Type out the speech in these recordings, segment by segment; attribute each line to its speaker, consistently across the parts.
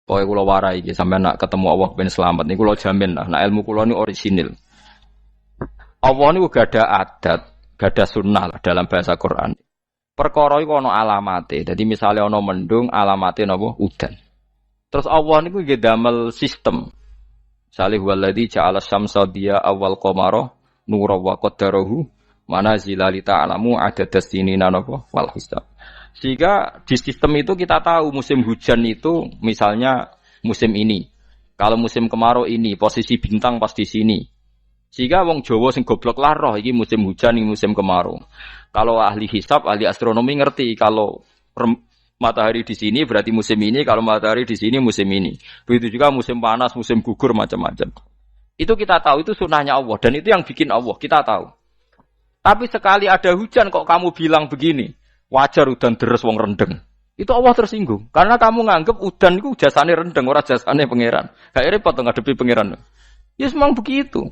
Speaker 1: Pokoke kula warai iki sampeyan nak ketemu Allah ben selamat niku kula jamin lah. Nah ilmu kula niku orisinil. Allah niku gak ada adat, gak ada sunnah lah dalam bahasa Quran. Perkara iku ana alamate. Dadi misale ana mendung alamate napa udan. Terus Allah niku nggih damel sistem. Salih waladzi ja'ala syamsa diya awal qamara nura wa qaddarahu manazila li ta'lamu adadas sinina napa wal hisab. Sehingga di sistem itu kita tahu musim hujan itu misalnya musim ini. Kalau musim kemarau ini posisi bintang pas di sini. Sehingga wong Jawa sing goblok lah roh iki musim hujan iki musim kemarau. Kalau ahli hisab, ahli astronomi ngerti kalau matahari di sini berarti musim ini, kalau matahari di sini musim ini. Begitu juga musim panas, musim gugur, macam-macam. Itu kita tahu, itu sunnahnya Allah. Dan itu yang bikin Allah, kita tahu. Tapi sekali ada hujan kok kamu bilang begini, wajar udan deres wong rendeng. Itu Allah tersinggung. Karena kamu nganggep udan itu jasane rendeng, ora jasane pangeran. Gak repot ngadepi pangeran. Ya memang begitu.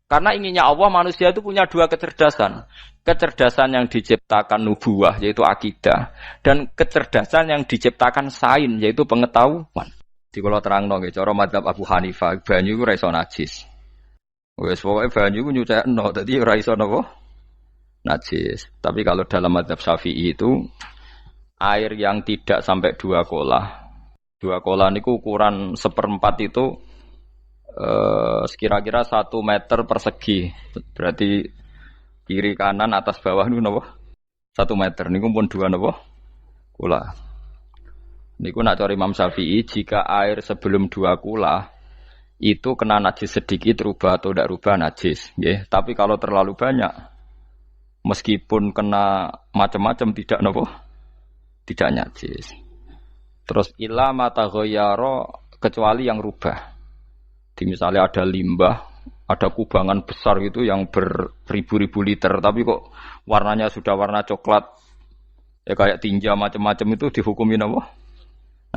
Speaker 1: Karena inginnya Allah manusia itu punya dua kecerdasan. Kecerdasan yang diciptakan nubuwah yaitu akidah dan kecerdasan yang diciptakan sains yaitu pengetahuan. Di kula terangno nggih cara mazhab Abu Hanifah banyu iku ora iso najis. Wes pokoke banyu ku nyucekno dadi ora iso napa najis. Tapi kalau dalam mazhab Syafi'i itu air yang tidak sampai 2 kolah. 2 kolah niku ukuran 1/4 itu sekira-kira 1 meter persegi. Berarti kiri kanan atas bawah niku napa? 1 meter niku pun 2 napa? Kula. Niku nak cara Imam Syafi'i jika air sebelum 2 kula itu kena najis sedikit rubah atau tidak rubah najis, nggih. Tapi kalau terlalu banyak meskipun kena macam-macam tidak napa? Tidak najis. Terus ila mata ghayyara kecuali yang rubah. Di misalnya ada limbah, ada kubangan besar gitu yang beribu-ribu liter, tapi kok warnanya sudah warna coklat, ya kayak tinja macam-macam itu dihukumin apa?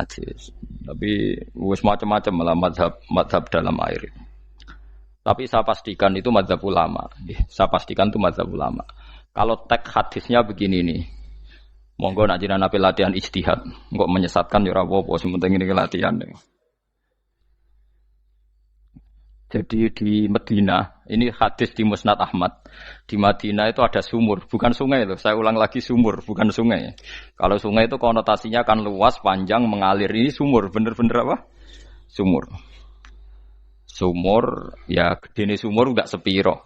Speaker 1: Najis. Tapi wis macam-macam malah mazhab dalam air. Tapi saya pastikan itu mazhab ulama. Saya pastikan itu mazhab ulama. Kalau teks hadisnya begini nih, monggo nak jenengan ape latihan ijtihad, kok menyesatkan ya ora apa-apa, sing penting ini latihan. Jadi di Medina, ini hadis di Musnad Ahmad. Di Madinah itu ada sumur, bukan sungai loh. Saya ulang lagi sumur, bukan sungai. Kalau sungai itu konotasinya kan luas, panjang, mengalir. Ini sumur, bener-bener apa? Sumur. Sumur, ya gede sumur enggak sepiro.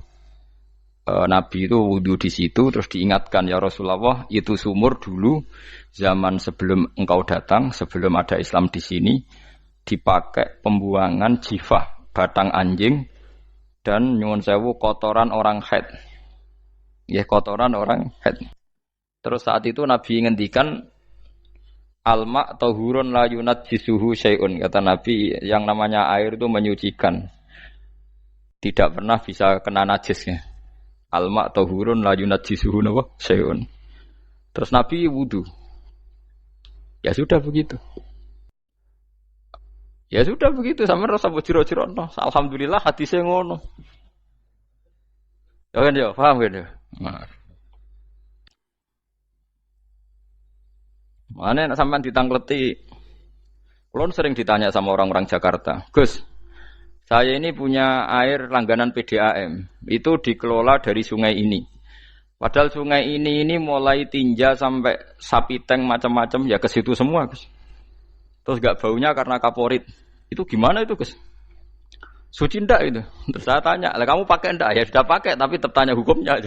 Speaker 1: Nabi itu wudu di situ, terus diingatkan ya Rasulullah, itu sumur dulu zaman sebelum engkau datang, sebelum ada Islam di sini, dipakai pembuangan jifah. Batang anjing dan nyuwun sewu kotoran orang haid. Ya kotoran orang haid. Terus saat itu Nabi ngendikan alma tahurun la yunajjisuhu syai'un. Kata Nabi yang namanya air itu menyucikan. Tidak pernah bisa kena najisnya. Alma tahurun la yunajjisuhu syai'un. Terus Nabi wudu. Ya sudah begitu. Ya sudah begitu sampe rasa bojiro-jiro no. Alhamdulillah hadise ngono. Ya kan ya, paham kan ya? Nah. Mane nek sampean ditangkleti. Kulon sering ditanya sama orang-orang Jakarta, "Gus, saya ini punya air langganan PDAM. Itu dikelola dari sungai ini. Padahal sungai ini mulai tinja sampai sapi tank macam-macam ya ke situ semua, Gus. Terus gak baunya karena kaporit. Itu gimana itu, Gus? Suci ndak itu? Terus saya tanya, lah kamu pakai ndak? Ya sudah pakai, tapi tetap tanya hukumnya.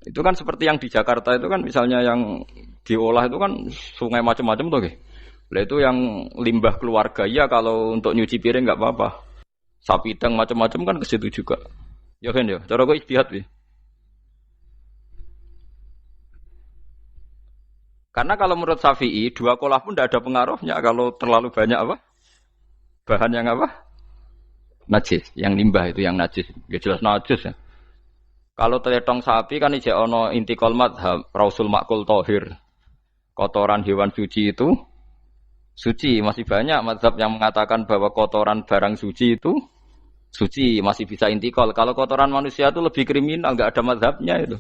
Speaker 1: Itu kan seperti yang di Jakarta itu kan misalnya yang diolah itu kan sungai macam-macam tuh, Gus. Lah itu yang limbah keluarga ya kalau untuk nyuci piring nggak apa-apa. Sapi teng macam-macam kan ke situ juga. Ya kan ya, cara gue istihad nih. Karena kalau menurut Syafi'i, 2 kolah pun tidak ada pengaruhnya kalau terlalu banyak apa? Bahan yang apa? Najis, yang limbah itu yang najis. Ya jelas najis ya. Kalau teletong sapi kan ijek ono intikal madhab, rausul makul tohir. Kotoran hewan suci itu suci. Masih banyak madhab yang mengatakan bahwa kotoran barang suci itu suci, masih bisa intikal. Kalau kotoran manusia itu lebih kriminal, nggak ada madhabnya itu.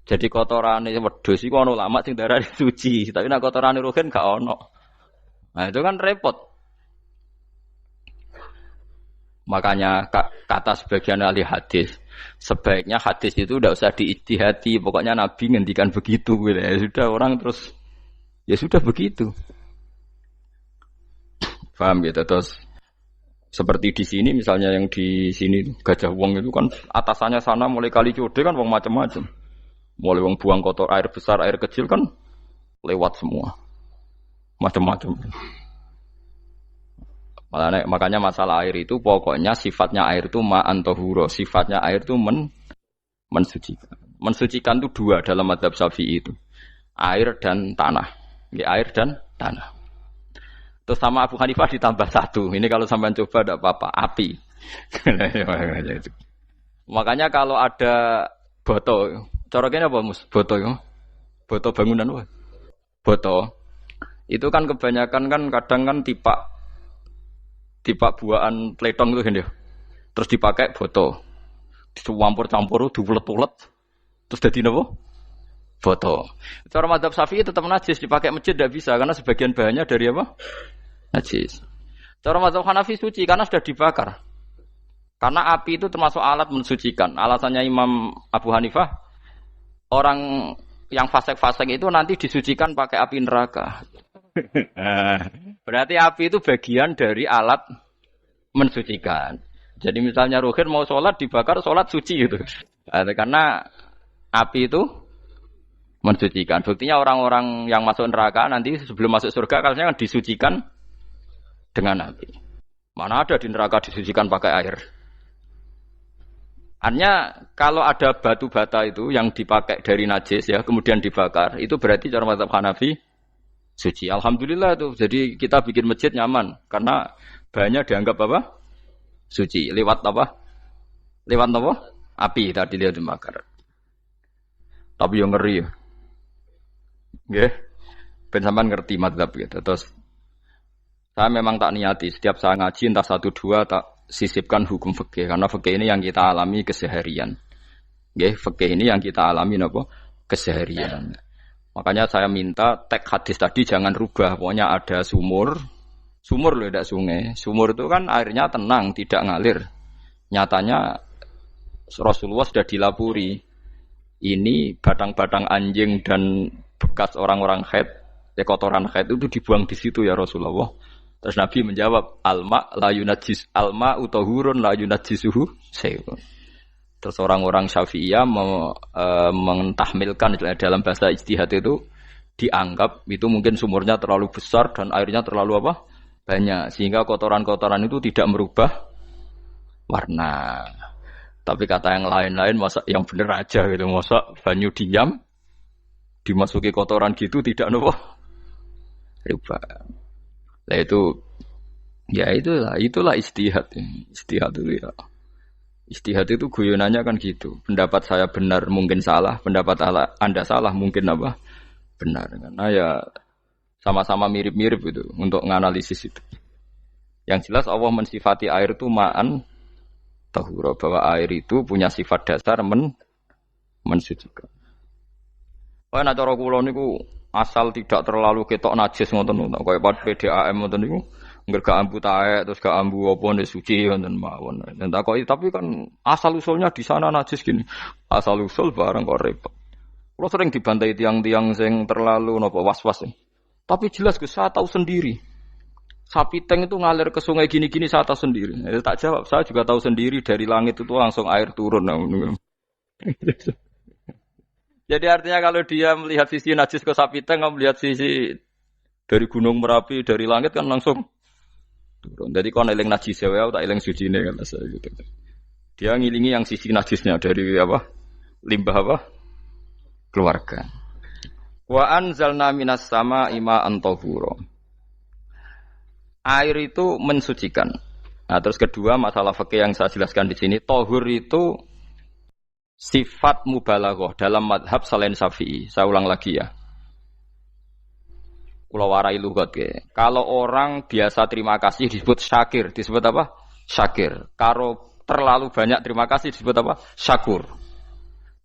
Speaker 1: Jadi kotorane wedhus iku ana ulama sing darani suci, tapi nek kotorane ruhin gak ono. Nah, itu kan repot. Makanya kata sebagian ahli hadis, sebaiknya hadis itu tidak usah diijtihadi, pokoknya Nabi ngendikan begitu gitu. Ya sudah orang terus ya sudah begitu. Paham gitu terus seperti di sini misalnya yang di sini Gajah Wong itu kan atasannya sana mulai kali Code kan wong macam-macam. Mulai wong buang kotor air besar, air kecil kan lewat semua. Macam-macam. Makanya masalah air itu pokoknya sifatnya air itu ma'an tahura, sifatnya air itu mensucikan. Mensucikan itu dua dalam mazhab Syafi'i itu. Air dan tanah. Ya, air dan tanah. Terus sama Abu Hanifah ditambah satu. Ini kalau sampean coba tidak apa-apa, api. Makanya kalau ada boto, coroknya apa mus? Boto ya? Boto bangunan apa? Boto. Itu kan kebanyakan kan kadang kan tipak buahan pletong itu kan ya. Terus dipakai boto. Dicampur-campur, diulet-ulet. Terus jadi apa? Boto. Cara mazhab Syafi'i tetap najis, dipakai masjid tidak bisa karena sebagian bahannya dari apa? Najis. Cara mazhab Hanafi suci karena sudah dibakar. Karena api itu termasuk alat mensucikan. Alasannya Imam Abu Hanifah, orang yang fasik-fasik itu nanti disucikan pakai api neraka. Berarti api itu bagian dari alat mensucikan. Jadi misalnya Ruhin mau sholat dibakar, sholat suci itu. Karena api itu mensucikan. Buktinya orang-orang yang masuk neraka nanti sebelum masuk surga kalanya kan disucikan dengan api. Mana ada di neraka disucikan pakai air. Artinya kalau ada batu bata itu yang dipakai dari najis ya kemudian dibakar, itu berarti cara mazhab Hanafi suci. Alhamdulillah tuh. Jadi kita bikin masjid nyaman karena bahannya dianggap apa? Suci. Lewat apa? Lewat apa? Api tadi dia dibakar. Tapi yang ngeri ya. Nggih. Ben sampean ngerti mazhab gitu. Terus saya memang tak niati setiap saya ngaji entah 1 2 tak sisipkan hukum fikih karena fikih ini yang kita alami keseharian. Nggih, fikih ini yang kita alami napa? Keseharian. Makanya saya minta teks hadis tadi jangan rubah. Pokoknya ada sumur loh tidak sungai. Sumur itu kan airnya tenang, tidak ngalir. Nyatanya Rasulullah sudah dilapuri. Ini batang-batang anjing dan bekas orang-orang haid, kotoran haid itu dibuang di situ ya Rasulullah. Terus Nabi menjawab, alma la yunajjis alma utahurun la yunajjisuhu syai'un. Terus orang-orang Syafi'iyah mentahmilkan dalam bahasa ijtihad itu dianggap itu mungkin sumurnya terlalu besar dan airnya terlalu apa? Banyak sehingga kotoran-kotoran itu tidak merubah warna. Tapi kata yang lain-lain masa yang bener aja gitu, masa banyu diam dimasuki kotoran gitu tidak nopo rubah. Nah itu ya itulah ijtihad. Ijtihad itu ya. Ijtihad itu guyonannya kan gitu. Pendapat saya benar mungkin salah, pendapat Anda salah mungkin apa? Benar. Karena ya sama-sama mirip-mirip itu untuk menganalisis itu. Yang jelas Allah mensifati air itu ma'an tahura, bahwa air itu punya sifat dasar mensucikan. Kaya nek cara kula niku asal tidak terlalu ketok najis ngoten niku. Kaya PDAM ngoten niku ngger gak ambu taek terus gak ambu apa nek suci ngoten mawon. Dan takoki tapi kan asal usulnya di sana najis gini. Asal usul barang kok repot. Kula sering dibantai tiang-tiang sing terlalu napa was-was. Tapi jelas Gus saya tahu sendiri. Sapi teng itu ngalir ke sungai gini-gini saya tahu sendiri. Tak jawab, saya juga tahu sendiri dari langit itu langsung air turun. Jadi artinya kalau dia melihat sisi najis ke sapi teng, kamu melihat sisi dari gunung Merapi, dari langit kan langsung turun. Jadi kalau eling najis ya, tak eling suci ini kan saya gitu. Dia ngilingi yang sisi najisnya dari apa? Limbah apa? Keluarga. Wa anzalna minas sama'i ma'an tahura. Air itu mensucikan. Nah, terus kedua masalah fikih yang saya jelaskan di sini, tahur itu sifat mubalaghah dalam madhab selain Syafi'i. Saya ulang lagi ya. Kula warai lugat ke. Kalau orang biasa terima kasih disebut syakir, disebut apa? Syakir. Kalau terlalu banyak terima kasih disebut apa? Syakur.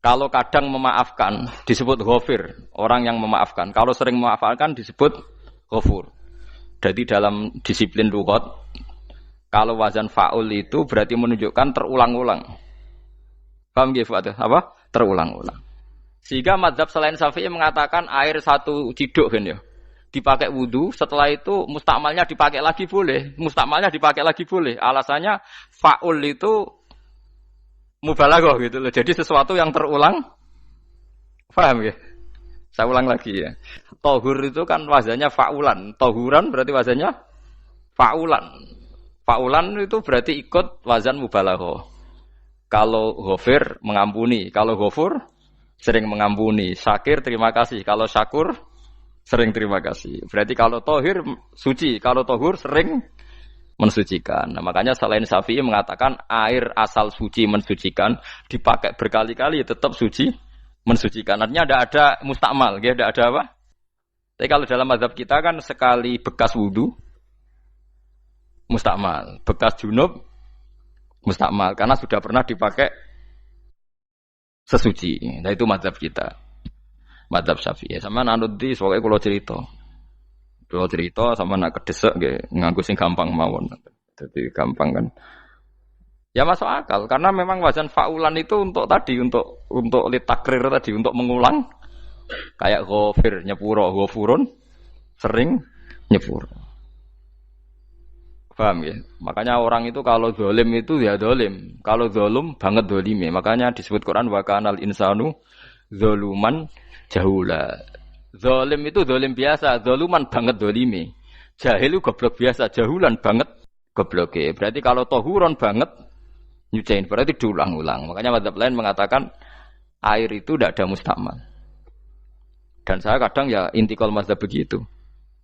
Speaker 1: Kalau kadang memaafkan disebut ghafir, orang yang memaafkan. Kalau sering memaafkan disebut ghafur. Jadi dalam disiplin lughat, kalau wazan fa'ul itu berarti menunjukkan terulang-ulang. Paham nggih Fuad? Apa? Terulang-ulang. Sehingga mazhab selain Syafi'i mengatakan air satu ciduk kan ya. Dipakai wudu, setelah itu mustakmalnya dipakai lagi boleh. Mustakmalnya dipakai lagi boleh. Alasannya fa'ul itu mubalaghah gitu loh. Jadi sesuatu yang terulang. Paham ya? Saya ulang lagi ya. Tohur itu kan wazannya fa'ulan. Tohuran berarti wazannya fa'ulan. Fa'ulan itu berarti ikut wazan mubalaghah. Kalau ghafir mengampuni, kalau ghafur sering mengampuni. Syakir terima kasih, kalau syakur sering terima kasih. Berarti kalau tohir suci, kalau tohur sering mensucikan. Nah, makanya selain Syafi'i mengatakan air asal suci mensucikan dipakai berkali-kali tetap suci mensucikan. Artinya ada mustakmal, ya, ada apa? Tapi kalau dalam mazhab kita kan sekali bekas wudu mustakmal, bekas junub mustakmal karena sudah pernah dipakai sesuci. Nah itu mazhab kita. Mazhab Syafi'i. Sama nanut di soalnya kalau cerita sama nak kedesek nggih nganggo sing gampang mawon. Jadi gampang kan. Ya masuk akal karena memang wazan fa'ulan itu untuk tadi untuk litakrir tadi untuk mengulang kayak ghafir nyepuro ghafurun sering nyepuro. Paham ya? Makanya orang itu kalau zalim itu ya zalim. Kalau zalum banget zalime. Makanya disebut Quran wa kanal insanu zaluman jahula. Zalim itu zalim biasa, zaluman banget zalime. Jahil itu goblok biasa, jahulan banget gobloke. Berarti kalau tohuron banget nyuciin berarti diulang-ulang. Makanya mazhab lain mengatakan air itu tidak ada mustakmal. Dan saya kadang ya intikal mazhab begitu.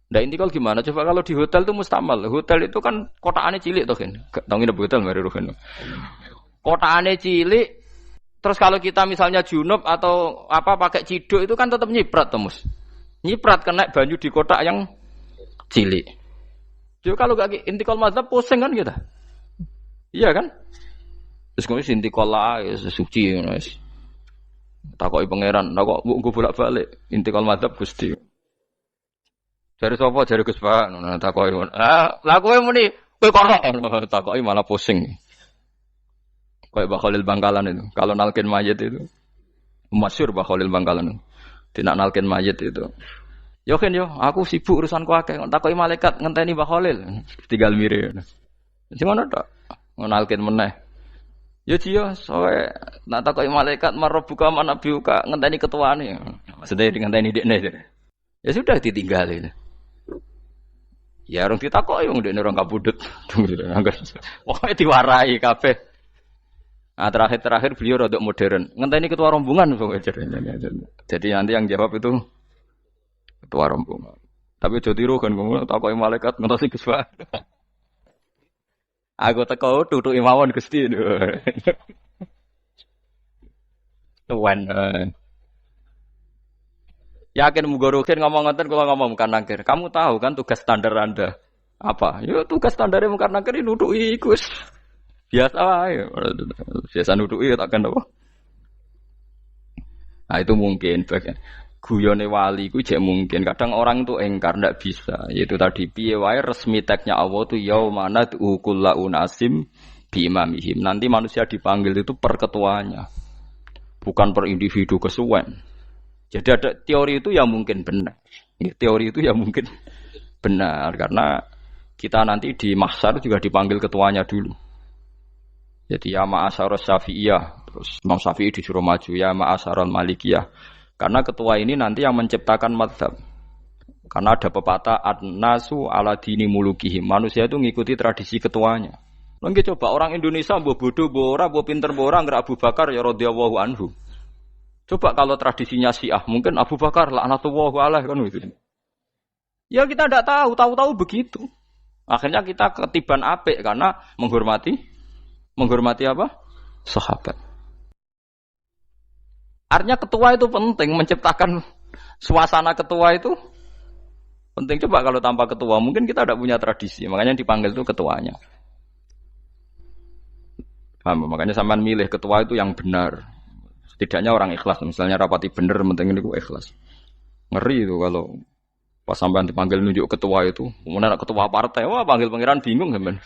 Speaker 1: Nah intikal gimana? Coba kalau di hotel itu mustakmal. Hotel itu kan kotaannya cilik toh kan. Tahu nggak hotel mari ruhen. Kotaannya cilik. Terus kalau kita misalnya junub atau apa pakai ciduk itu kan tetap nyiprat Tomus. Nyiprat kena banyu di kotak yang cilik. Jadi kalau gak intikal mazhab pusing kan kita. Iya kan? Terus kemudian intikal lah suci guys. Takoki pangeran, kok mbok bolak-balik intikal mazhab Gusti. Jare sapa jare Gus Pak ngono takoki. Lah kowe muni kowe kok takoki malah pusing. Kayak Mbah Khalil Bangkalan itu. Kalau nalkin mayit itu masyhur Mbah Khalil Bangkalan. Tidak nalkin mayit itu. Yo kan yo, aku sibuk urusanku akeh. Takoki malaikat ngenteni Mbah Khalil. Tinggal mire. Sing ngono tok. Nalkin meneh. Ya jiyo, soe nak takoki malaikat marbuka manabiuka ngenteni ketuane. Maksudnya ngenteni dekne. Ya sudah ditinggalin. Ya orang ditakoki wong dekne orang kabudut. Pokoke diwarai kabeh. Nah, terakhir beliau rodok modern. Ngenteni ketua rombongan jadi nanti yang jawab itu ketua rombongan. Tapi aja tiru kan ngomong takoki malaikat ngentosi Gus Pak. Aku teko tutuki mawon Gusti. Tuan. Yakin mugorokin ngomong ngoten kula ngomong kan nangkir. Kamu tahu kan tugas standar Anda apa? Ya tugas standarnya mungkin nangkir nutuki Gus. Biasa wae. Biasa nutuki takkan apa? Nah itu mungkin bagian guyone wali ku jek mungkin. Kadang orang itu engkar ndak bisa. Yaitu tadi piye wae resmi teknya Allah tu yaumana kullu unasim bi imamihim. Nanti manusia dipanggil itu per ketuanya. Bukan per individu kesuwen. Jadi ada teori itu yang mungkin benar. Teori itu yang mungkin benar karena kita nanti di mahsyar juga dipanggil ketuanya dulu. Jadi ya ma'asyarus Syafi'iyah, terus Imam Syafi'i disuruh maju ya ma'asyarul Malikiyah. Karena ketua ini nanti yang menciptakan mazhab. Karena ada pepatah an-nasu ala dini mulukihim. Manusia itu ngikuti tradisi ketuanya. Lagi coba orang Indonesia mbok bodoh, mbok ora, mbok pinter, mbok ora ngger Abu Bakar ya radhiyallahu anhu. Coba kalau tradisinya Syiah, mungkin Abu Bakar laknatullah alaih kan gitu. Ya kita tidak tahu begitu. Akhirnya kita ketiban apik karena menghormati apa? Sahabat. Artinya ketua itu penting, menciptakan suasana ketua itu penting. Coba kalau tanpa ketua, mungkin kita tidak punya tradisi. Makanya yang dipanggil itu ketuanya. Paham? Makanya sampean milih ketua itu yang benar. Setidaknya orang ikhlas. Misalnya rapati bener, penting ini ikhlas. Ngeri itu kalau pas sampean dipanggil nunjuk ketua itu, kemudian ketua partai, wah panggil pangeran bingung kan.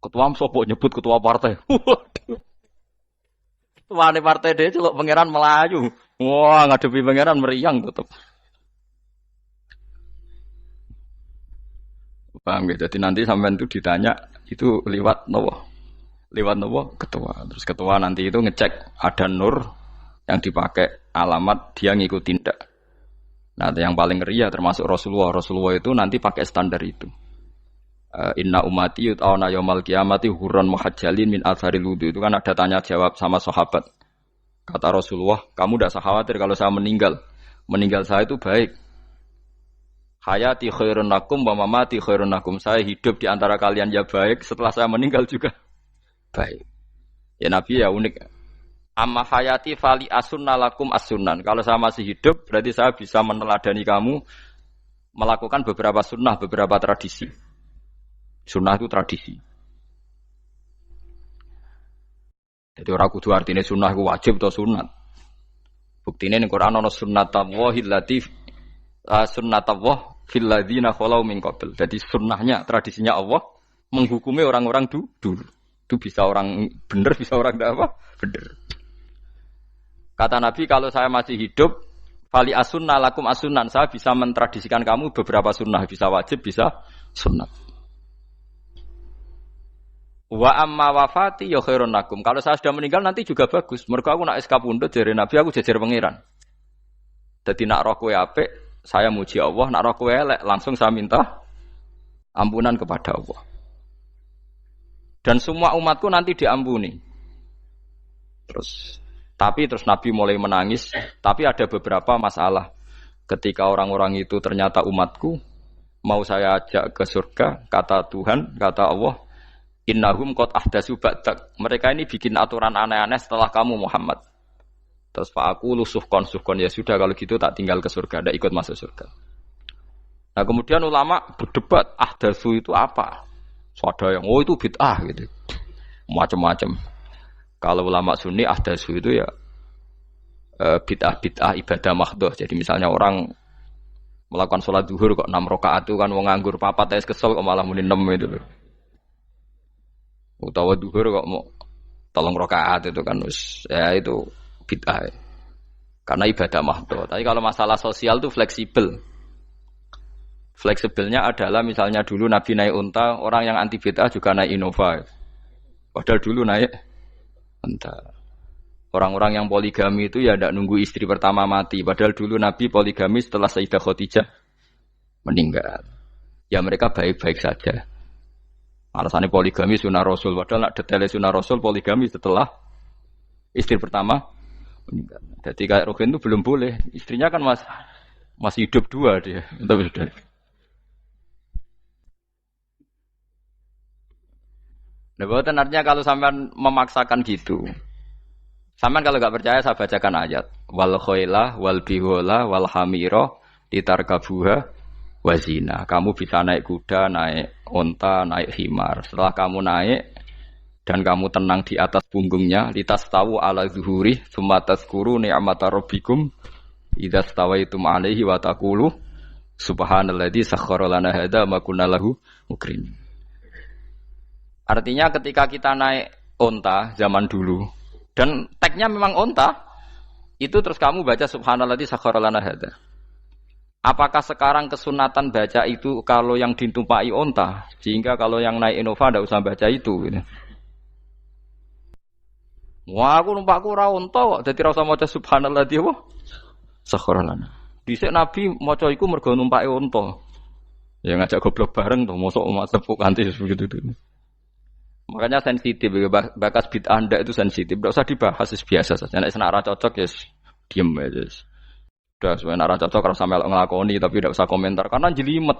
Speaker 1: Ketua sopok nyebut ketua partai. Waduh. Ketua partai dia celok pangeran Melayu. Wah, ngadepi pangeran meriang tetep. Paham gitu. Jadi nanti sampean itu ditanya itu lewat nopo? Lewat nopo? Ketua. Terus ketua nanti itu ngecek ada nur yang dipakai alamat dia ngikutin tidak. Nah, yang paling ngeri ya termasuk Rasulullah. Rasulullah itu nanti pakai standar itu. Inna umati yut'auna yaumal qiyamati hurran muhajjalin min atharil wudu. Itu kan ada tanya jawab sama sahabat. Kata Rasulullah, kamu tidak usah khawatir kalau saya meninggal. Meninggal saya itu baik. Hayati khairun lakum wa mamati khairun lakum. Saya hidup di antara kalian ya baik, setelah saya meninggal juga baik. Ya Nabi ya unik. Amma hayati fali asunna lakum as-sunan. Kalau saya masih hidup, berarti saya bisa meneladani kamu melakukan beberapa sunnah, beberapa tradisi. Sunnah itu tradisi. Jadi orang kudu artinya sunnah itu wajib atau sunat. Buktinya di Quran ada sunnatallahil latif sunnatallah fil ladzina khalau min qabl. Jadi sunnahnya, tradisinya Allah menghukumi orang-orang dulu. Itu bisa orang benar, bisa orang tidak apa? Benar. Kata Nabi, kalau saya masih hidup, fali asunna lakum asunan, saya bisa mentradisikan kamu beberapa sunnah, bisa wajib, bisa sunnah. Wa amma wafati ya khairun lakum. Kalau saya sudah meninggal nanti juga bagus. Mergo aku nak SK pundhut jare Nabi aku jejer pangeran. Dadi nak roh kowe apik, saya muji Allah, nak roh kowe elek langsung saya minta ampunan kepada Allah. Dan semua umatku nanti diampuni. Terus Nabi mulai menangis, tapi ada beberapa masalah. Ketika orang-orang itu ternyata umatku, mau saya ajak ke surga, kata Tuhan, kata Allah, innahum qad ahdatsu ba'dak. Mereka ini bikin aturan aneh-aneh setelah kamu Muhammad. Terus Pak aku suhkon ya sudah kalau gitu tak tinggal ke surga, tidak ikut masuk surga. Nah kemudian ulama berdebat ahdatsu itu apa? So, ada yang itu bid'ah gitu, macam-macam. Kalau ulama Sunni ahdatsu itu ya bid'ah ibadah mahdhah. Jadi misalnya orang melakukan sholat zuhur kok 6 rakaat itu kan wong nganggur papat wis kesel kok malah muni 6 itu loh. Utawa zuhur kok mau 3 rakaat itu kan ya itu bid'ah. Karena ibadah mahdhah. Tapi kalau masalah sosial itu fleksibel. Fleksibelnya adalah misalnya dulu Nabi naik unta, orang yang anti bid'ah juga naik Innova. Padahal dulu naik unta. Orang-orang yang poligami itu ya tidak nunggu istri pertama mati. Padahal dulu Nabi poligami setelah Sayyidah Khadijah meninggal. Ya mereka baik-baik saja. Alasannya poligami sunnah Rasul. Padahal nak detailnya sunnah Rasul poligami setelah istri pertama meninggal. Jadi kayak Rogen itu belum boleh. Istrinya kan masih hidup 2 dia. Tapi sudah. Nah, bahkan artinya kalau sampean memaksakan gitu, sampean kalau enggak percaya saya bacakan ayat. Wal khailah wal bihola wal hamira litarkabuha wazina. Kamu bisa naik kuda, naik unta, naik himar. Setelah kamu naik dan kamu tenang di atas punggungnya, litastawu ala zuhuri, tsumma tazkuru ni'mata rabbikum idza stawaitum 'alaihi wa taqulu subhanalladzi sakhkhara lana hadza ma kunna lahu muqrinin. Artinya ketika kita naik unta zaman dulu dan tagnya memang unta, itu terus kamu baca subhanalladzi sakhkhara lana hadza. Apakah sekarang kesunatan baca itu kalau yang ditumpai unta, sehingga kalau yang naik Innova tidak usah baca itu gitu. Wah, aku numpakku ora unta kok, dadi ora usah maca subhanalladzi apa? Sakhkhara lana. Dhisik Nabi maca iku mergo numpake unta. Ya ngajak goblok bareng to, mosok umat tepuk kanthi begitu itu. Makanya sensitif, bakas bid'ah ndak itu sensitif, tidak usah dibahas, biasa saja. Nek senak ra cocok ya diem aja. Sudah, sebenarnya ra cocok kalau sampai ngelakoni tapi tidak usah komentar karena jelimet.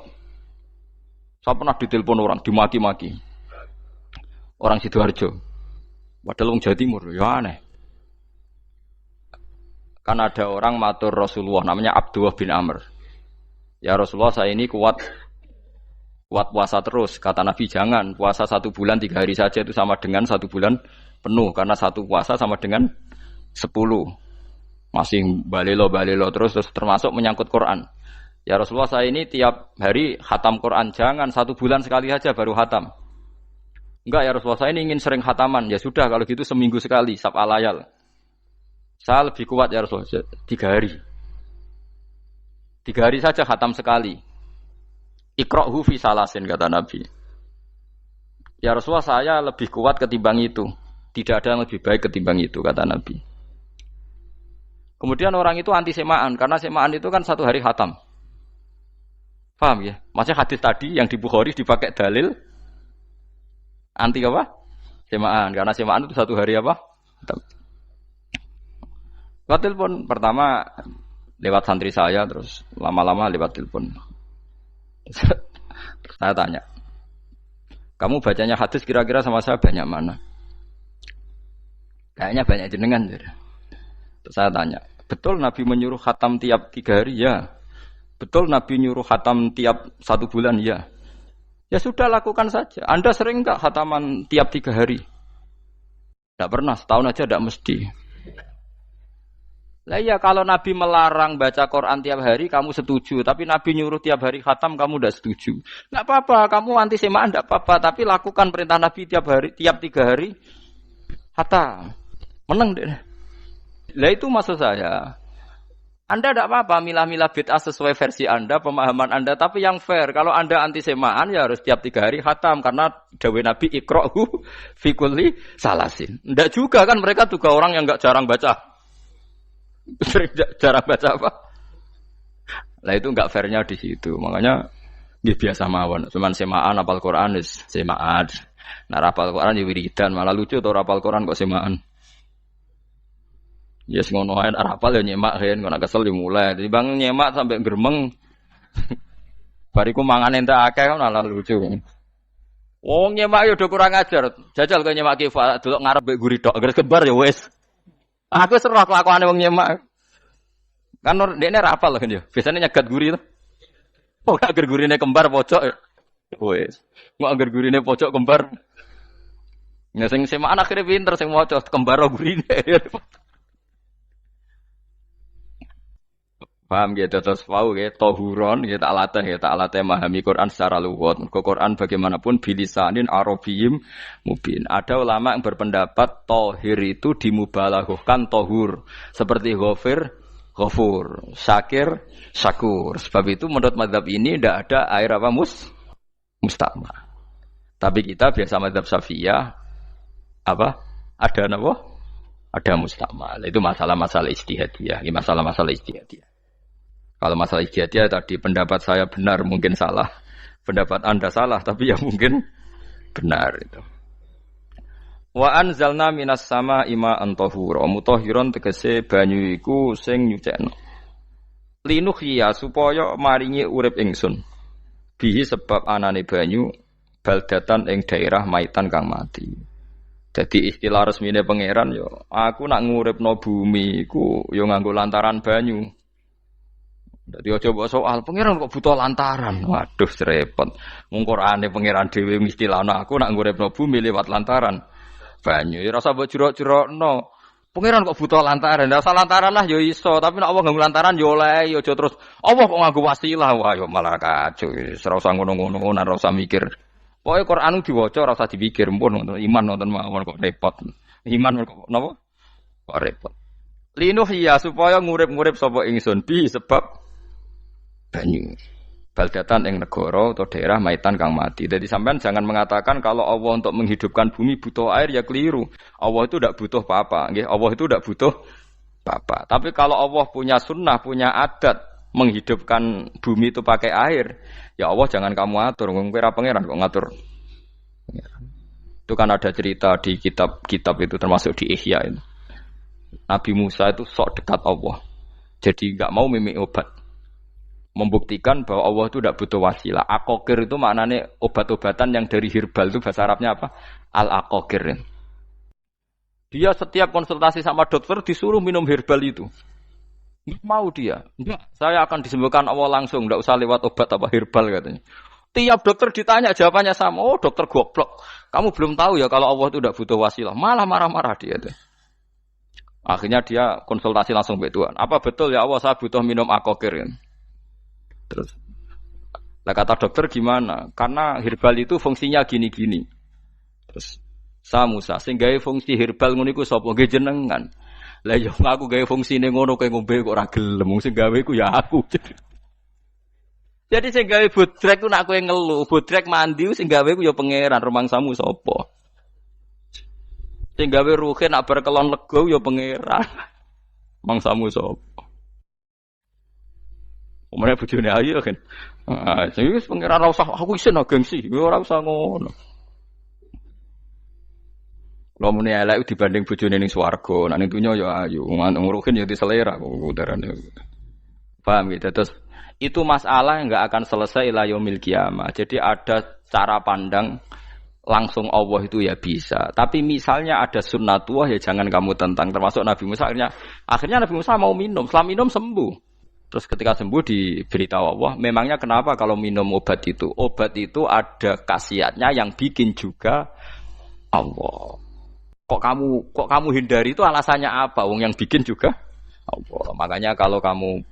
Speaker 1: Saya pernah ditelepon orang, dimaki-maki. Orang Sidoarjo. Padahal wong Jawa Timur, ya aneh. Kan ada orang matur Rasulullah namanya Abdullah bin Amr. Ya Rasulullah, saya ini kuat kuat puasa terus. Kata Nabi jangan puasa 1 bulan 3 hari saja itu sama dengan 1 bulan penuh karena 1 puasa sama dengan 10. Masih balelo terus termasuk menyangkut Quran. Ya Rasulullah saya ini tiap hari khatam Quran jangan 1 bulan sekali saja baru khatam. Enggak ya Rasulullah saya ini ingin sering khataman. Ya sudah kalau gitu seminggu sekali sab'a layal. Saya lebih kuat ya Rasulullah 3 hari. 3 hari saja khatam sekali. Iqra'hu fi salasin kata Nabi. Ya Rasulullah saya lebih kuat ketimbang itu. Tidak ada yang lebih baik ketimbang itu kata Nabi. Kemudian orang itu anti semaan karena semaan itu kan 1 hari khatam. Paham ya? Maksudnya hadis tadi yang di Bukhari dipakai dalil anti apa? Semaan karena semaan itu 1 hari apa? Lewat telepon pertama lewat santri saya terus lama-lama lewat telepon. Saya tanya, kamu bacanya hadis kira-kira sama saya banyak mana? Kayaknya banyak jenengan. Terus saya tanya, betul Nabi menyuruh khatam tiap 3 hari? Ya. Betul Nabi nyuruh khatam tiap 1 bulan? Ya. Ya sudah lakukan saja. Anda sering enggak khataman tiap 3 hari? Tidak pernah, setahun aja tidak mesti. Lah iya kalau Nabi melarang baca Quran tiap hari kamu setuju, tapi Nabi nyuruh tiap hari khatam kamu tidak setuju. Enggak apa-apa, kamu anti semaan enggak apa-apa, tapi lakukan perintah Nabi tiap 3 hari khatam. Menang deh. Lah itu maksud saya. Anda tidak apa-apa milah-milah bid'ah sesuai versi Anda, pemahaman Anda, tapi yang fair. Kalau Anda anti semaan ya harus tiap 3 hari khatam karena dawuh Nabi iqra'hu fi kulli salasin. Tidak juga kan mereka juga orang yang enggak jarang baca. Jarang baca apa? Lah itu enggak fairnya di situ. Makanya dia biasa mawon, cuman semaan apal Quran wis semaan. Nah, apal Quran ya wiridan, malah lucu to apal Quran kok semaan. Ya yes, ngono ae arapal ya nyemak kan kok kesel dimulai. Jadi bang nyemak sampai gremeng. Bariku mangan entek akeh kan malah lucu. Wong nyemak yo do kurang ajar. Jajal kok nyemak kifa delok ngarep mbek guri tok. Gres kebar ya wis. Aku seru kelakuane wong nyemak. Kan dekne ra apal kan yo. Biasane nyegat guri to. Oh gak gurine kembar pojok. Wis. Kok anggar gurine pojok kembar. Ya sing semaan akhire pinter sing maca kembar gurine. Paham gitu terus pau gitu tohuron gitu tak latih memahami Quran secara luwat. Quran bagaimanapun bilisanin arabiyyin mubin. Ada ulama yang berpendapat tohir itu dimubalaghahkan tohur seperti ghafur, syakir, syakur. Sebab itu menurut mazhab ini tidak ada air apa musta'mal. Tapi kita biasa mazhab Syafi'iyah apa? Ada apa? Ada musta'mal. Itu masalah-masalah ijtihadiyah, ini masalah-masalah ijtihadiyah. Kalau masalah ijtihadiyah tadi pendapat saya benar mungkin salah, pendapat Anda salah tapi ya mungkin benar itu. Wa anzalna minas sama'i ma'an tahura mutahhiron tegese banyu iku sing nyucekno. Linuhya supaya maringi urip ingsun. Bihi sebab anane banyu baldatan ing daerah maitan kang mati. Jadi istilah resmine pangeran yo aku nak nguripno bumi iku yo nganggo lantaran banyu. Dadi aja mbok soal pangeran kok butuh lantaran. Waduh repot. Mung Qur'ane pangeran dhewe istilahno aku nak nguripno bumi lewat lantaran banyu. Ya rasa mbok jurok-jurokno. Pangeran kok butuh lantaran. Lah lantaran lah ya iso, tapi nek Allah nganggo lantaran ya oleh ya aja terus Allah kok nganggo wasilah. Wah ya malah kacau. Ora usah ngono-ngono, ora usah mikir. Pokoke Qur'an diwaca ora usah dipikir, pun iman nonton mawon kok repot. Iman kok napa? Kok repot. Linuhya supaya ngurip-ngurip sapa ingsun bi sebab banyu baldatan ing negara atau daerah maitan kang mati. Jadi sampean jangan mengatakan kalau Allah untuk menghidupkan bumi butuh air ya keliru. Allah itu tidak butuh apa-apa, nggih. Allah itu tidak butuh apa-apa. Tapi kalau Allah punya sunnah, punya adat menghidupkan bumi itu pakai air, ya Allah jangan kamu atur. Kira pangeran kok ngatur. Itu kan ada cerita di kitab-kitab itu termasuk di Ihya itu. Nabi Musa itu sok dekat Allah. Jadi enggak mau mimik obat. Membuktikan bahwa Allah itu tidak butuh wasilah. Aqaqir itu maknanya obat-obatan yang dari herbal itu bahasa Arabnya apa? Al-aqaqir. Dia setiap konsultasi sama dokter disuruh minum herbal itu. Enggak mau dia. Enggak, saya akan disembuhkan Allah langsung, enggak usah lewat obat apa herbal katanya. Tiap dokter ditanya jawabannya sama. Oh, dokter goblok. Kamu belum tahu ya kalau Allah itu tidak butuh wasilah. Malah marah-marah dia tuh. Akhirnya dia konsultasi langsung ke Tuhan. Apa betul ya Allah saya butuh minum akokir? Terus, lah kata dokter gimana? Karena herbal itu fungsinya gini-gini. Terus, saya Musa, sing gawe fungsi herbal ngono iku sapa? Nggih jenengan. Lah yo aku gawe fungsine ngono kowe ngombe kok ora gelem. Sing gawe iku ya aku. Jadi sing gawe bodrek ku nak kowe ngeluh, bodrek mandi sing gawe ku ya pangeran, rumangsamu sapa? Sing gawe ruhe nak bar kelon lega ya pangeran. Mangsamu sapa? Omane bojone ayu kan. Ah, sing wis pangeran ora usah aku isin gengsi, ora usah ngono. Kalau muni elek dibanding bojone ning swarga, nek ning dunya ya ayu, nguruhin ya diselera kok udarane. Paham gitu terus itu masalah yang enggak akan selesai ila yaumil qiyamah. Jadi ada cara pandang langsung Allah itu ya bisa. Tapi misalnya ada sunnatullah ya jangan kamu tentang. Termasuk Nabi Musa akhirnya Nabi Musa mau minum. Setelah minum sembuh. Terus ketika sembuh diberitahu Allah, memangnya kenapa kalau minum obat itu? Obat itu ada khasiatnya yang bikin juga Allah. Kok kamu hindari itu alasannya apa? Wong yang bikin juga Allah. Makanya kalau kamu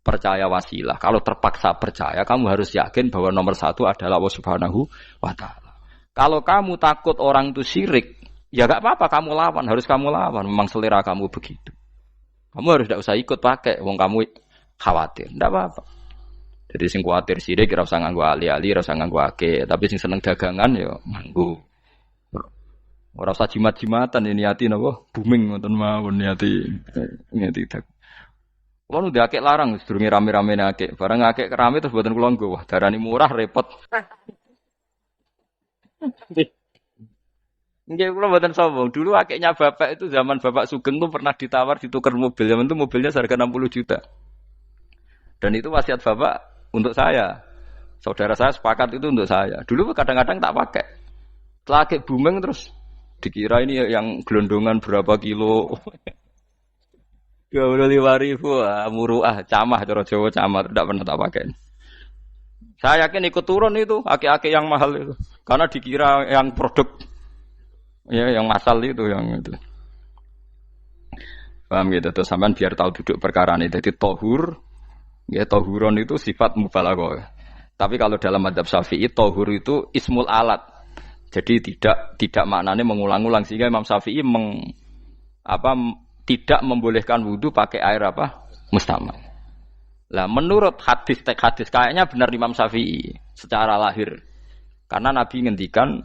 Speaker 1: percaya wasilah, kalau terpaksa percaya, kamu harus yakin bahwa nomor satu adalah Allah Subhanahu wa Ta'ala. Kalau kamu takut orang itu syirik, ya gak apa-apa, kamu lawan, harus kamu lawan. Memang selera kamu begitu. Kamu harus tidak usah ikut pakai, wong kamu khawatir, tidak apa-apa. Jadi sing khawatir syirik, ora usah nganggo ali-ali, ora usah nganggo ake. Tapi sing seneng dagangan, ya nganggo. Ora usah jimat-jimatan, ini hati napa booming ngoten mawon niati dagangan. Kulo nu akeh larang sedurunge rame-rame akeh. Barang akeh kerame terus mboten kula nggo. Wah, darani murah repot. Nggih kula mboten sombong. Dulu akehnya bapak itu zaman Bapak Sugeng tuh pernah ditawar ditukar mobil. Zaman itu mobilnya harga 60 juta. Dan itu wasiat Bapak untuk saya. Saudara saya sepakat itu untuk saya. Dulu kadang-kadang tak pakai. Setelah akeh booming terus dikira ini yang gelondongan berapa kilo. 25.000 muruah camah cara Jawa camah tidak pernah tak pakai. Saya yakin ikut turun itu aki-aki yang mahal itu karena dikira yang produk ya yang masal itu yang itu. Paham gitu terus sampean biar tahu duduk perkara ini. Jadi tohur ya tohuron itu sifat mubalaghah. Tapi kalau dalam madzhab Syafi'i tohur itu ismul alat. Jadi tidak maknanya mengulang-ulang sehingga Imam Syafi'i tidak membolehkan wudu pakai air apa? Mustamal. Lah menurut hadis kayaknya benar Imam Syafi'i secara lahir. Karena Nabi ngendikan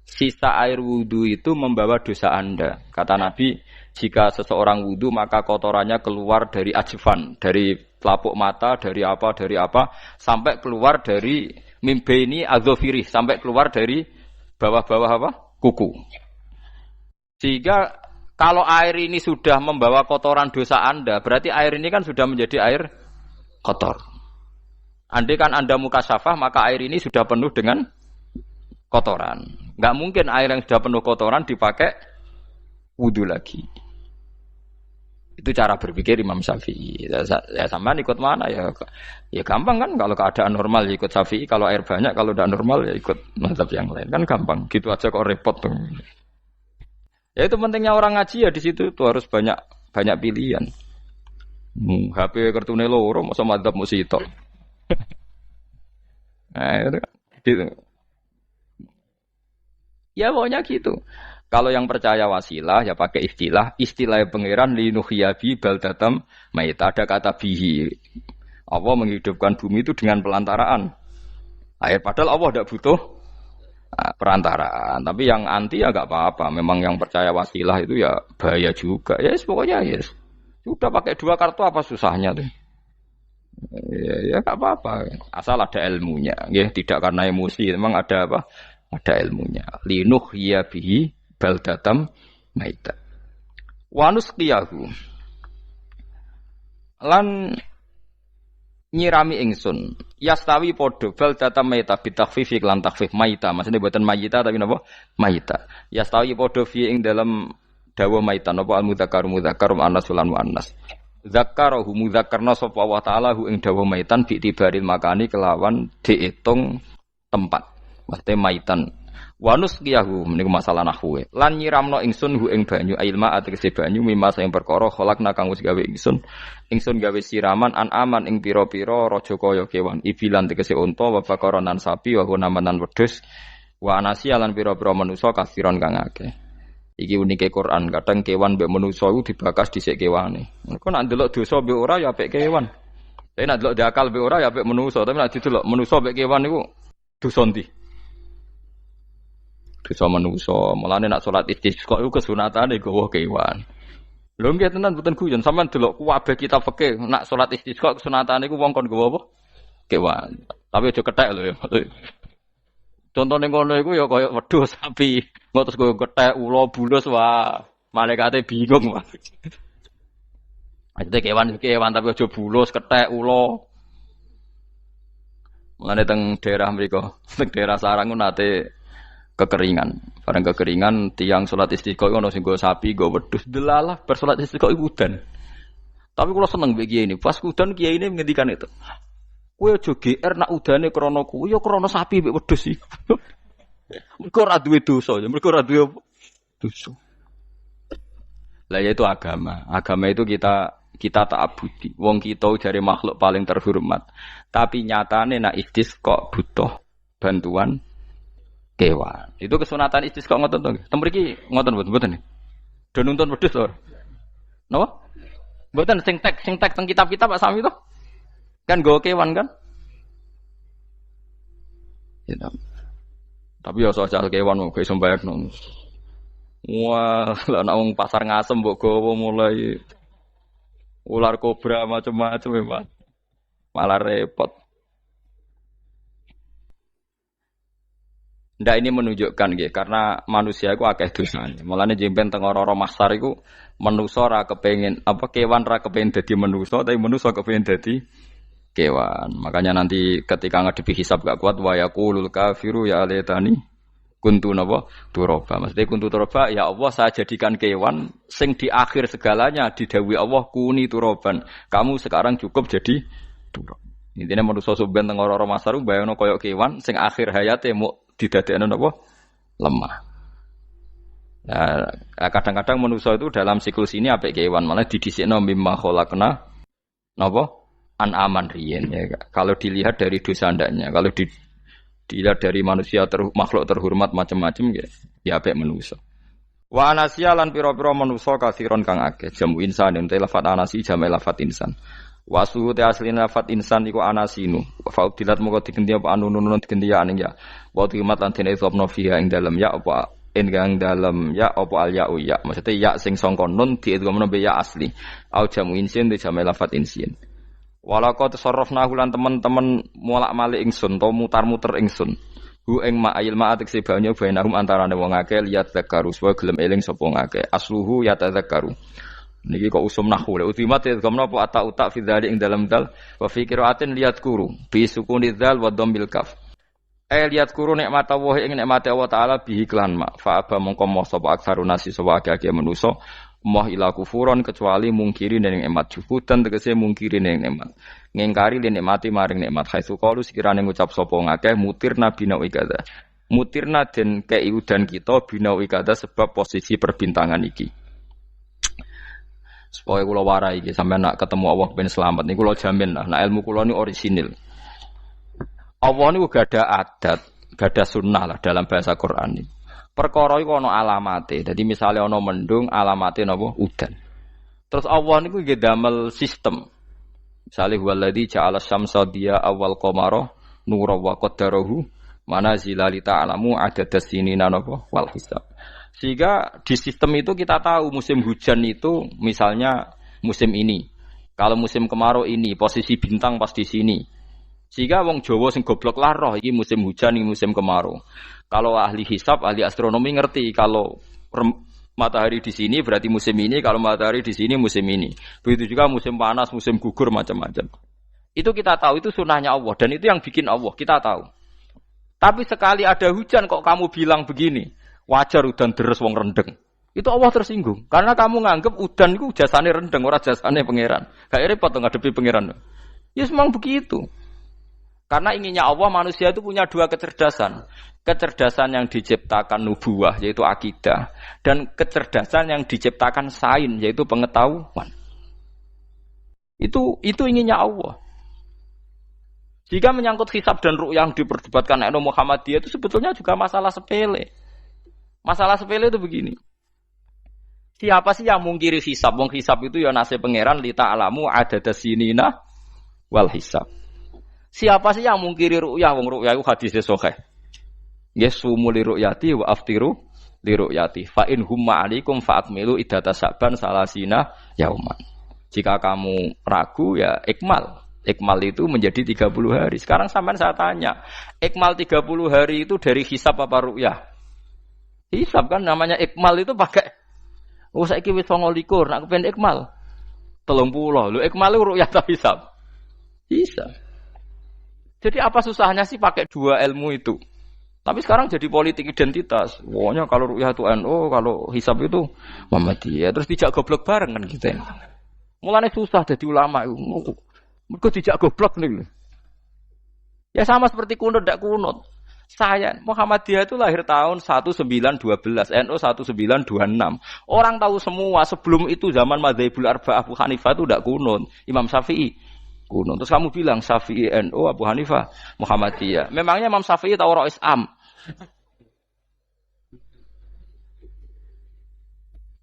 Speaker 1: sisa air wudu itu membawa dosa Anda. Kata Nabi, jika seseorang wudu maka kotorannya keluar dari ajfan, dari pelapuk mata, dari apa sampai keluar dari mimbaini adzofirih, sampai keluar dari bawah-bawah apa? Kuku. Sehingga kalau air ini sudah membawa kotoran dosa Anda, berarti air ini kan sudah menjadi air kotor. Andai kan Anda mukasyafah, maka air ini sudah penuh dengan kotoran. Enggak mungkin air yang sudah penuh kotoran dipakai wudu lagi. Itu cara berpikir Imam Syafi'i. Ya sampean ikut mana ya? Ya gampang kan kalau keadaan normal ya ikut Syafi'i, kalau air banyak, kalau tidak normal ya ikut mazhab yang lain. Kan gampang. Gitu aja kok repot tuh. Ya itu pentingnya orang ngaji ya di situ tuh harus banyak pilihan. HP kartune loro masa madzhab mesti tok. Nah, itu gitu. Ya pokoknya gitu. Kalau yang percaya wasilah ya pakai istilah pangeran linuhyabi baldatam maita, ada kata bihi. Allah menghidupkan bumi itu dengan pelantaraan air, padahal Allah tidak butuh perantaraan. Tapi yang anti ya enggak apa-apa. Memang yang percaya wasilah itu ya bahaya juga. Ya pokoknya ya sudah pakai dua kartu apa susahnya tuh. Ya enggak apa-apa. Asal ada ilmunya. Ya tidak karena emosi. Memang ada apa? Ada ilmunya. Linuhyabi baldatam maita. Wanus qiyahu. Lan nyirami ingsun yastawi podo baldatam maita bitakhfif lan takhfif maita, maksudnya buatan mayita tapi napa maita. Yastawi podo fi ing dalam dawa maita napa al mudzakkar muannas lan muannas. Zakarahu mudzakkarna sapa Allah taala hu ing dawa maitan bi tibaril makani kelawan diitung tempat. Maksudnya maitan. Wanus kiyahu meniku masalah nahwu. Lan nyiramno ingsun hu ing banyu ilma ategese banyu mimma sing perkara kholakna kang wis gawe ingsun. Ingsun gawe siraman an aman ing pira-pira raja kaya kewan. Ibilan tegese unta wa bakaronan sapi wa hunamanan wedhus. Wa anasi lan pira-pira manusa kasiron kang akeh. Iki unike Quran, kadang kewan mbek manusa iku dibakas dhisik kewane. Engko nek ndelok dosa mbek ora ya apik kewan. Tapi nek ndelok diakal mbek ora ya apik manusa, tapi nek didelok manusa mbek kewan iku dosa ndi? Dosa manusa. Mulane nek salat istisqa iku kesunatane gawa kewan. Lho nggih tenan mboten guyon, sampean delok kabeh kitab fikih, nek salat istisqa kesunatane iku wong kon gawa apa? Kewan. Tapi aja kethek lho ya. Contohnya ngono iku ya kaya wedhus sapi, engko terus koyo kethek ula bulus wah, malaikate bingung wah. Ajete kewan tapi aja bulus kethek ula. Mulane teng daerah mriku, teng daerah sarang nate kekeringan. Bareng kekeringan tiang salat istisqa ono sing nggo sapi, nggo wedhus. Delalah bar salat istisqa iku udan. Tapi kula seneng mbek kiai ini. Pas udan kiai ini ngendikan itu. Kowe aja GR nak udane krana kuwi ya krana sapi mbek wedhus iki. Mergo ora duwe dosa, mergo ora duwe dosa. Lah ya itu agama. Agama itu kita ta'abudi. Wong kita jare makhluk paling terhormat. Tapi nyatane nak istisqa butuh bantuan kewan. Itu kesunatan istisqa ngoten to. Tem mriki ngoten mboten. Do nuntun wedhus to. Napa? Mboten sing tek teng kitab-kitab Pak Sami to. Kan go kewan kan? Ya, tapi ya soal kewan mau iso mbayakno. Wah, lah nek wong pasar ngasem mbok gawa mulai ular kobra macam-macam ya, Pak. Malah repot. Ndak ini menunjukkan nggih, karena manusia iku akeh dosane. Mulane jemben teng ora-ora mahsar iku manusa ora kepengin apa kewan ora kepengin dadi manusa, tapi manusa kepengin dadi kewan. Makanya nanti ketika ngadepi hisab gak kuat wa yaqulul kafiru ya laitani kuntu napa turaba. Maksudnya kuntu turaba ya Allah saya jadikan kewan sing di akhir segalanya didhawuhi Allah kuni turaban. Kamu sekarang cukup jadi turab. Intine manusa sampeyan teng ora-ora masaru bayangno kaya kewan sing akhir hayate muk didadekno napa lemah. Nah, kadang-kadang manusa itu dalam siklus ini apik kewan malah didhisikno mimma khalaqna napa an-aman riyen ya. Kalau dilihat dari dosa ndaknya, kalau dilihat dari manusia makhluk terhormat macam-macam ya apik manusa. Wa anasiya lan pira-pira manusa kasiron kang akeh jamu insan ente lafat anasi jamu lafat insan. Wa suhu te asline lafat insan iku anasinu. Fa udilat moko digenti apa anunun digenti ya aning ya. Wa timat lan dene sopno fiha ing dalem ya apa enggang dalem ya apa al ya ya. Maksudnya ya sing sangka nun diidghamno be ya asli. Au jamu insin te jamu lafat insin. Walaqad tasarrafna lan teman-teman molak-malik ingsun to mutar-muter ingsun. Hu ing ma'il ma'atik sebanyo bainahum antarane wong akeh liat zakaru wa gelem eling sapa ngakeh. Asluhu ya tadzakaru. Niki kok usum nahwu le ultimat ya gamna apa ata utak fi dzalik ing dalam dal wa fi qiraatin liat kuru bi sukuni dzal wa dhammil kaf. Liat kuru nikmat Allah ing nikmat Allah taala bihi klan ma fa aba mongko moh sapa aksarun nasi sapa akeh manusa moh ila kufuron kecuali mungkiri ning nikmat juhudan tegese mungkiri ning nikmat ngingkari ning nikmati maring nikmat haitsu qalu sekirane ngucap sapa ngakeh mutirna bina ikada mutirna den kei udan kita bina ikada sebab posisi perbintangan iki supaya kula warai iki sampeyan nak ketemu Allah ben selamat niku kula jamin lah nak ilmu kula ni orisinil Allah niku gadah adat gadah sunnah lah dalam bahasa Quran ini. Perkara iku ana alamate. Dadi misale ana mendung alamate napa udan. Terus Allah niku nggih damel sistem. Misale huwallazi ja'ala syamsa diya awal qamara nura wa qaddarahu manazila li ta'lamu adadas sinina napa wal hisab. Sehingga di sistem itu kita tahu musim hujan itu misalnya musim ini. Kalau musim kemarau ini posisi bintang pas di sini. Sehingga wong Jawa sing goblok lah roh iki musim hujan iki musim kemarau. Kalau ahli hisab, ahli astronomi ngerti kalau matahari di sini berarti musim ini, kalau matahari di sini musim ini. Begitu juga musim panas, musim gugur macam-macam. Itu kita tahu, itu sunnahnya Allah dan itu yang bikin Allah, kita tahu. Tapi sekali ada hujan kok kamu bilang begini, wajar udan deres wong rendeng. Itu Allah tersinggung karena kamu nganggep udan itu jasane rendeng, ora jasane pangeran. Gak repot to ngadepi pangeran. Ya memang begitu. Karena inginnya Allah manusia itu punya dua kecerdasan. Kecerdasan yang diciptakan nubuwah yaitu akidah dan kecerdasan yang diciptakan sains yaitu pengetahuan. Itu inginnya Allah. Jika menyangkut hisab dan ru'yah yang diperdebatkan oleh Muhammadiyah itu sebetulnya juga masalah sepele. Masalah sepele itu begini. Siapa sih yang mungkiri hisab? Wong hisab itu ya nasib pangeran li ta'lamu adada sinina wal hisab. Siapa sih yang mungkiri ru'yah? Wong ru'yah itu hadisnya sahih. Yasumu li ru'yati wa aftiru li ru'yati. Fa in humma 'alaikum fa'akmilu iddata sa'ban salasina yauman. Jika kamu ragu ya ikmal. Ikmal itu menjadi 30 hari. Sekarang sampean saya tanya, ikmal 30 hari itu dari hisab apa ru'yah? Hisab kan namanya ikmal itu pakai saiki wis 29, nak kepen ikmal 30. Lho ikmal itu ru'yah ta hisab? Hisab. Jadi apa susahnya sih pakai dua ilmu itu? Tapi sekarang jadi politik identitas. Pokoknya kalau ru'yah itu NU, kalau hisab itu Muhammadiyah. Terus dijak goblok bareng kan gitu. Mulane susah jadi ulama itu. Mergo dijak goblok nih. Ya sama seperti kunut ndak kunut. Saya Muhammadiyah itu lahir tahun 1912, NU 1926. Orang tahu semua sebelum itu zaman Madzhabul Arba'ah Abu Hanifah itu ndak kunut. Imam Syafi'i kunut. Terus kamu bilang Syafi'i NU Abu Hanifah Muhammadiyah. Memangnya Imam Syafi'i tahu Rois Am?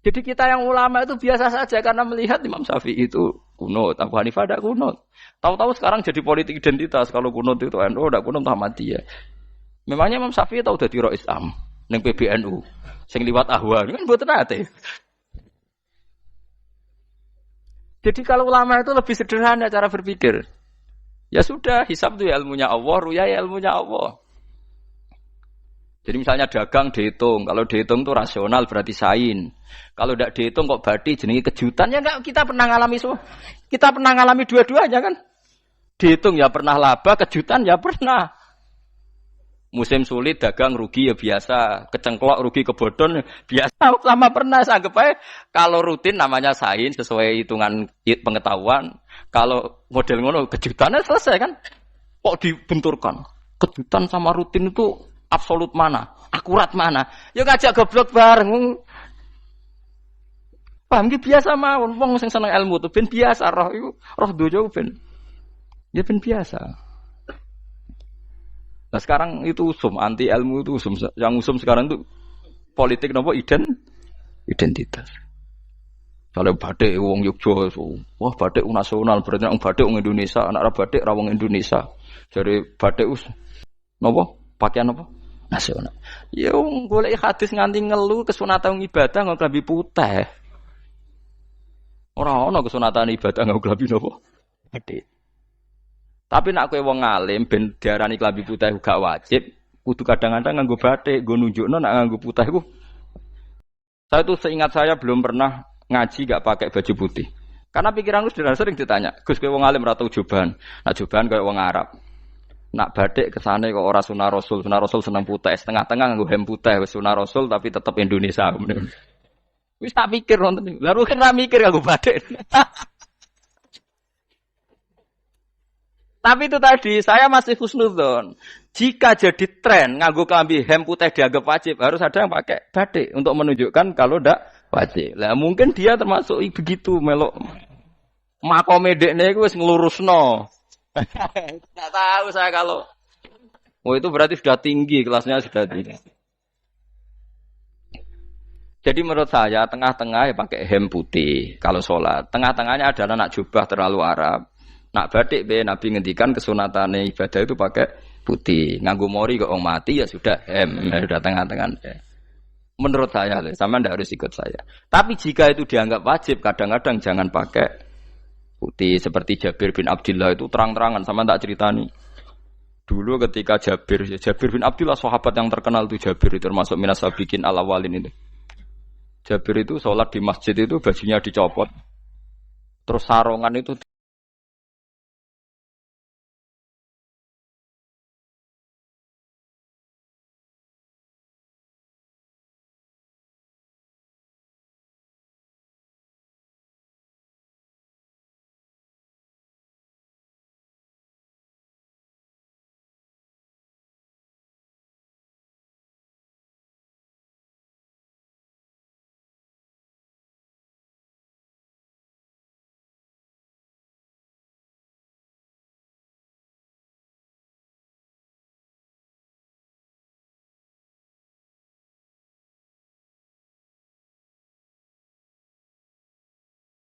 Speaker 1: Jadi kita yang ulama itu biasa saja karena melihat Imam Syafi'i itu kunut, Abu Hanifah tidak kunut. Tahu-tahu sekarang jadi politik identitas kalau kunut itu NU tidak kunut Muhammadiyah. Memangnya Imam Syafi'i tahu dadi Rois Am ning PBNU sing liwat ahwa kan mboten ate. Jadi kalau ulama itu lebih sederhana cara berpikir. Ya sudah, hisab itu ilmunya Allah, ru'yah ilmunya Allah. Jadi misalnya dagang dihitung, kalau dihitung itu rasional berarti sain. Kalau tidak dihitung kok berarti jenenge kejutan ya enggak kita pernah ngalami semua. Kita pernah ngalami dua-duanya kan. Dihitung ya pernah laba, kejutan ya pernah. Musim sulit dagang rugi ya biasa, kecengklok rugi kebodhon biasa sama pernah anggap aja kalau rutin namanya sains sesuai hitungan pengetahuan. Kalau model ngono kejutannya selesai kan. Kok dibenturkan? Kejutan sama rutin itu absolut mana? Akurat mana? Ya ngajak goblok bareng. Paham ki biasa mawon wong sing seneng ilmu tuh ben biasa roh iku roh dojo ben. Ya ben biasa. Nah sekarang itu usum, anti ilmu itu usum. Yang usum sekarang itu politik nopo identitas. Kalau batik wong Yogyo, wah batik nasional berarti orang batik wong Indonesia, anak batik ra wong Indonesia. Jadi batik nopo pakaian nopo nasional. Ya wong golek hadis nganti ngelu kesunatan ibadah nggo klambi putih. Ora ana kesunatan ibadah nggo klambi nopo? Batik. Tapi nak kowe wong alim ben diarani klambi putih gak wajib, kudu kadang-kadang nganggo batik, nggo nunjukno nak nganggo putih iku. Saya itu seingat saya belum pernah ngaji gak pakai baju putih. Karena pikiranku sederhana sering ditanya, "Gus kowe wong alim ora tau joban." Nak joban koyo wong Arab. Nak batik kesane kok ora sunah Rasul seneng putih, setengah-tengah nganggo hem putih wis sunah Rasul tapi tetep Indonesia. Wis tak pikir wonten. Lalu kan ra mikir nganggo batik. Tapi itu tadi, saya masih husnudzon. Jika jadi tren nganggo klambi hem putih dianggap wajib, harus ada yang pakai batik untuk menunjukkan kalau ndak wajib. Lah mungkin dia termasuk begitu melok. Makome dekne iku wis nglurusno. Enggak tahu saya kalau itu berarti sudah tinggi, kelasnya sudah tinggi. Jadi menurut saya tengah-tengah ya pakai hem putih kalau sholat. Tengah-tengahnya adalah nak jubah terlalu Arab. Nak batik be Nabi ngendikan kesunatane ibadah itu pakai putih. Nganggo mori kok wong mati ya sudah hem, ya sudah tengah-tengah. Menurut saya, sama ndak harus ikut saya. Tapi jika itu dianggap wajib, kadang-kadang jangan pakai putih. Seperti Jabir bin Abdullah itu terang-terangan sama tak ceritani. Dulu ketika Jabir bin Abdullah sahabat yang terkenal itu Jabir itu termasuk minas sabiqin al-awwalin itu. Jabir itu sholat di masjid itu bajunya dicopot. Terus sarungan itu